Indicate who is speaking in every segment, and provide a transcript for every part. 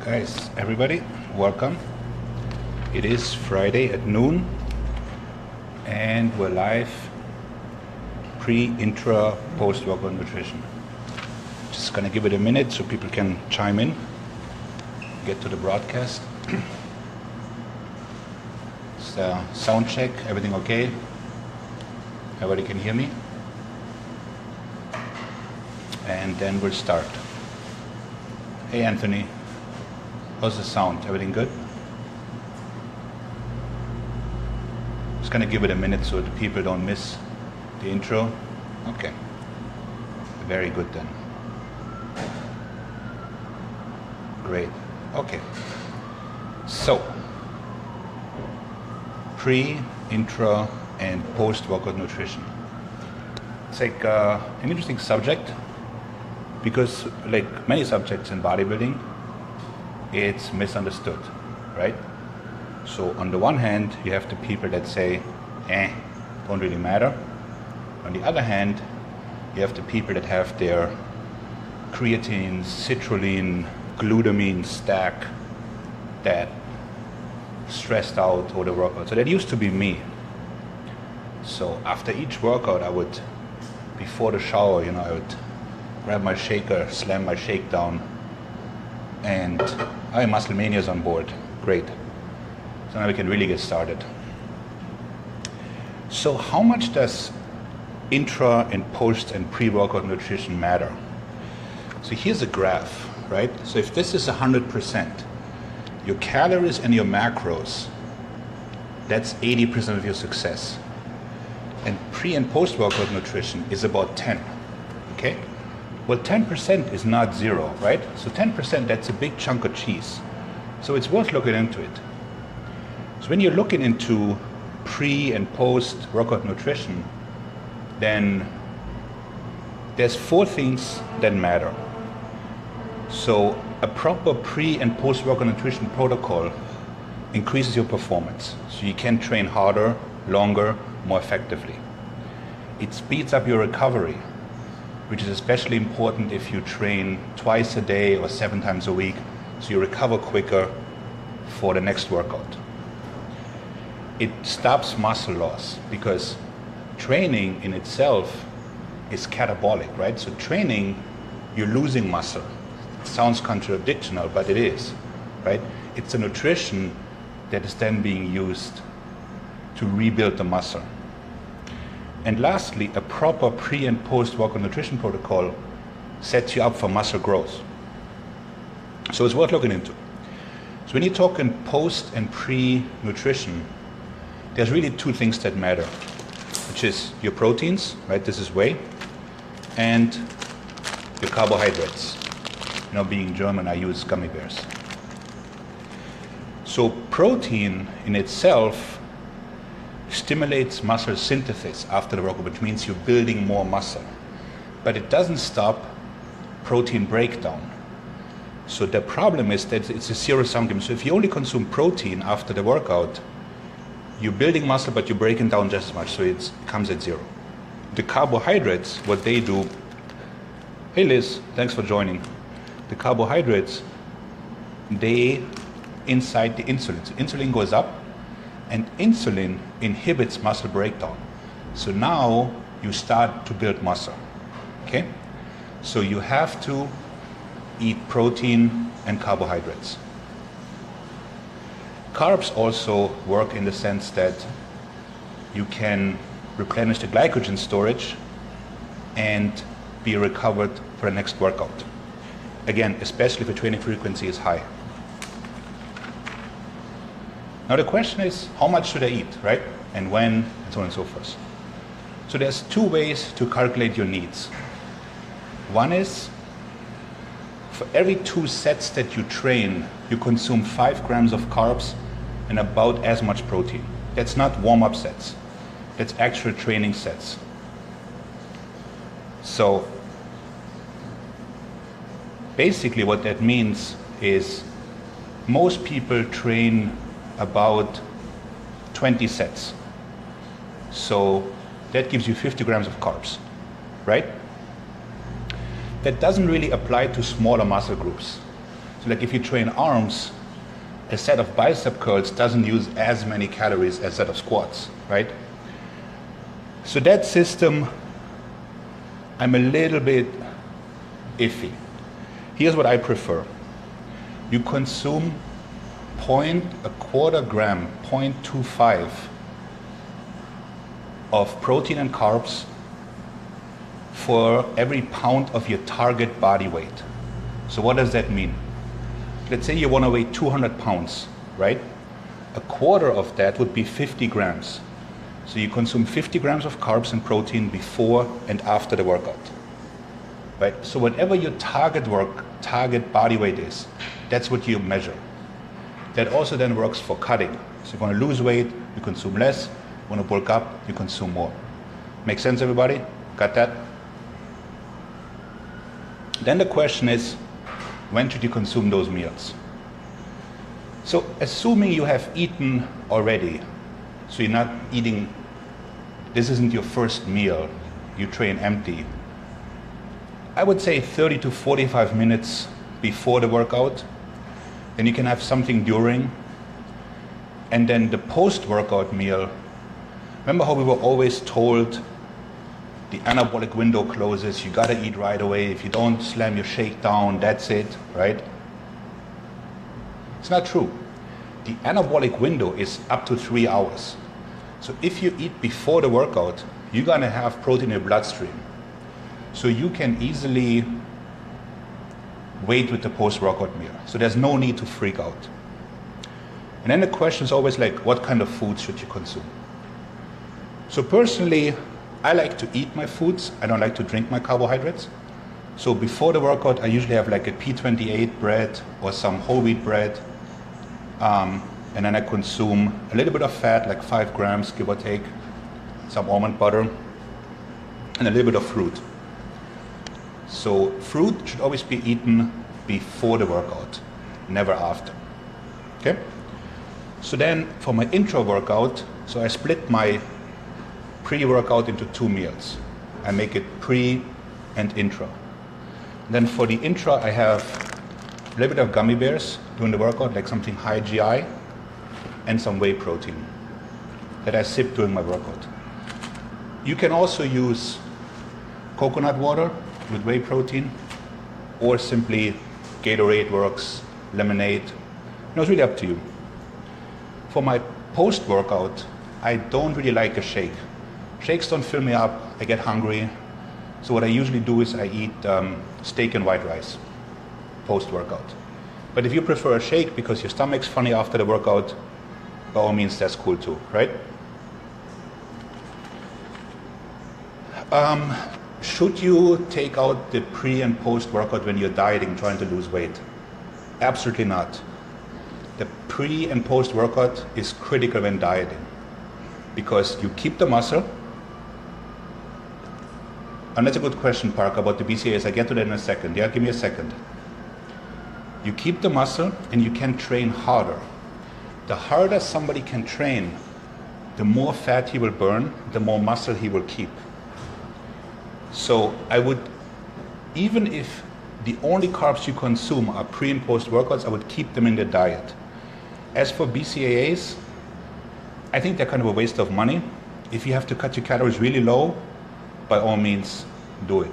Speaker 1: Guys, everybody, welcome. It is Friday at noon and we're live pre, intra, post workout nutrition. Just gonna give it a minute so people can chime in, get to the broadcast. It's sound check, everything okay? Everybody can hear me? And then we'll start. Hey Anthony. How's the sound? Everything good? Just gonna give it a minute so the people don't miss the intro. Okay. Very good then. Great. Okay. So, pre, intra, and post-workout nutrition. It's like an interesting subject because, like many subjects in bodybuilding, it's misunderstood, right? So on the one hand, you have the people that say, don't really matter. On the other hand, you have the people that have their creatine, citrulline, glutamine stack that stressed out over the workout. So that used to be me. So after each workout, I would, before the shower, I would grab my shaker, slam my shake down, and Muscle Mania's on board. Great. So now we can really get started. So how much does intra and post and pre-workout nutrition matter? So here's a graph, right? So if this is 100%, your calories and your macros, that's 80% of your success. And pre and post-workout nutrition is about 10, okay? Well, 10% is not zero, right? So 10%, that's a big chunk of cheese. So it's worth looking into it. So when you're looking into pre and post workout nutrition, then there's 4 things that matter. So a proper pre and post workout nutrition protocol increases your performance. So you can train harder, longer, more effectively. It speeds up your recovery, which is especially important if you train twice a day or 7 times a week, so you recover quicker for the next workout. It stops muscle loss because training in itself is catabolic, right? So training, you're losing muscle. It sounds contradictional, but it is, right? It's a nutrition that is then being used to rebuild the muscle. And lastly, a proper pre and post workout nutrition protocol sets you up for muscle growth. So it's worth looking into. So when you talk in post and pre nutrition, there's really 2 things that matter, which is your proteins, right? This is whey, and your carbohydrates. Being German, I use gummy bears. So protein in itself stimulates muscle synthesis after the workout, which means you're building more muscle. But it doesn't stop protein breakdown. So the problem is that it's a zero-sum game. So if you only consume protein after the workout, you're building muscle, but you're breaking down just as much, so it comes at 0. The carbohydrates, what they do... Hey Liz, thanks for joining. The carbohydrates, they incite the insulin. So insulin goes up, and insulin inhibits muscle breakdown. So now you start to build muscle, okay? So you have to eat protein and carbohydrates. Carbs also work in the sense that you can replenish the glycogen storage and be recovered for the next workout. Again, especially if your training frequency is high. Now the question is, how much should I eat, right? And when, and so on and so forth. So there's 2 ways to calculate your needs. One is, for every 2 sets that you train, you consume 5 grams of carbs and about as much protein. That's not warm-up sets. That's actual training sets. So basically what that means is most people train about 20 sets. So that gives you 50 grams of carbs, right? That doesn't really apply to smaller muscle groups. So like if you train arms, a set of bicep curls doesn't use as many calories as a set of squats, right? So that system, I'm a little bit iffy. Here's what I prefer. You consume a quarter gram, 0.25 of protein and carbs for every pound of your target body weight. So what does that mean? Let's say you want to weigh 200 pounds, right? A quarter of that would be 50 grams. So you consume 50 grams of carbs and protein before and after the workout, right? So whatever your target body weight is, that's what you measure. That also then works for cutting. So if you want to lose weight, you consume less. You want to bulk up, you consume more. Make sense, everybody? Got that? Then the question is, when should you consume those meals? So assuming you have eaten already, so you're not eating, this isn't your first meal, you train empty, I would say 30 to 45 minutes before the workout. Then you can have something during. And then the post-workout meal, remember how we were always told the anabolic window closes, you gotta eat right away. If you don't slam your shake down, that's it, right? It's not true. The anabolic window is up to 3 hours. So if you eat before the workout, you're gonna have protein in your bloodstream. So you can easily wait with the post-workout meal. So there's no need to freak out. And then the question is always like, what kind of foods should you consume? So personally, I like to eat my foods. I don't like to drink my carbohydrates. So before the workout, I usually have like a P28 bread or some whole wheat bread. And then I consume a little bit of fat, like 5 grams, give or take, some almond butter, and a little bit of fruit. So fruit should always be eaten before the workout, never after. Okay? So then for my intra workout, so I split my pre-workout into 2 meals. I make it pre and intra. Then for the intra, I have a little bit of gummy bears during the workout, like something high GI, and some whey protein that I sip during my workout. You can also use coconut water with whey protein, or simply Gatorade works, lemonade. It's really up to you. For my post-workout, I don't really like a shake. Shakes don't fill me up, I get hungry. So what I usually do is I eat steak and white rice post-workout. But if you prefer a shake because your stomach's funny after the workout, by all means, that's cool too, right? Should you take out the pre and post-workout when you're dieting, trying to lose weight? Absolutely not. The pre and post-workout is critical when dieting because you keep the muscle. And that's a good question, Park, about the BCAAs. I get to that in a second. Yeah, give me a second. You keep the muscle and you can train harder. The harder somebody can train, the more fat he will burn, the more muscle he will keep. So I would, even if the only carbs you consume are pre and post workouts, I would keep them in the diet. As for BCAAs, I think they're kind of a waste of money. If you have to cut your calories really low, by all means, do it.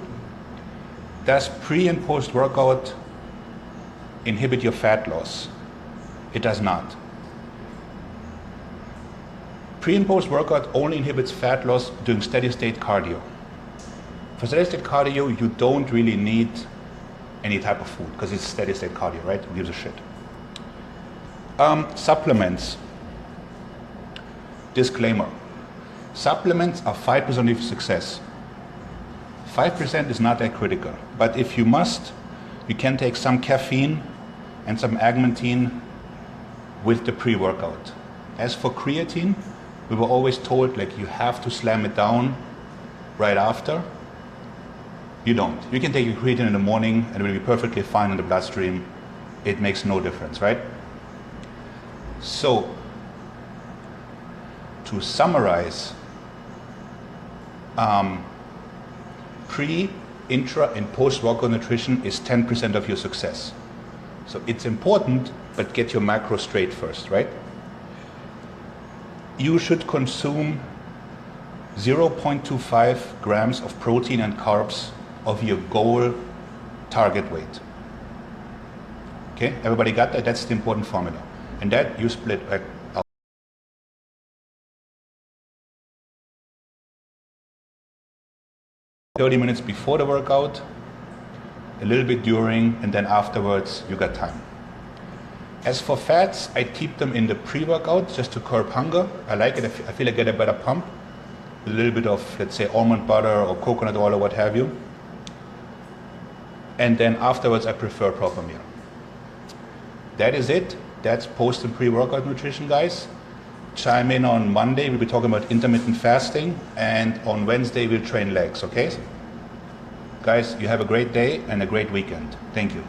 Speaker 1: Does pre and post workout inhibit your fat loss? It does not. Pre and post workout only inhibits fat loss during steady state cardio. For steady state cardio, you don't really need any type of food because it's steady state cardio, right? Who gives a shit? Supplements. Disclaimer. Supplements are 5% of your success. 5% is not that critical. But if you must, you can take some caffeine and some agmatine with the pre-workout. As for creatine, we were always told like you have to slam it down right after. You don't. You can take your creatine in the morning and it will be perfectly fine in the bloodstream. It makes no difference, right? So, to summarize, pre, intra, and post-workout nutrition is 10% of your success. So it's important, but get your macro straight first, right? You should consume 0.25 grams of protein and carbs of your goal target weight. Okay, everybody got that? That's the important formula. And that you split out 30 minutes before the workout, a little bit during, and then afterwards you got time. As for fats, I keep them in the pre-workout just to curb hunger. I like it. I feel I get a better pump. A little bit of, let's say, almond butter or coconut oil or what have you. And then afterwards I prefer a proper meal. That is it. That's post and pre-workout nutrition, guys. Chime in on Monday. We'll be talking about intermittent fasting. And on Wednesday we'll train legs, okay? Guys, you have a great day and a great weekend. Thank you.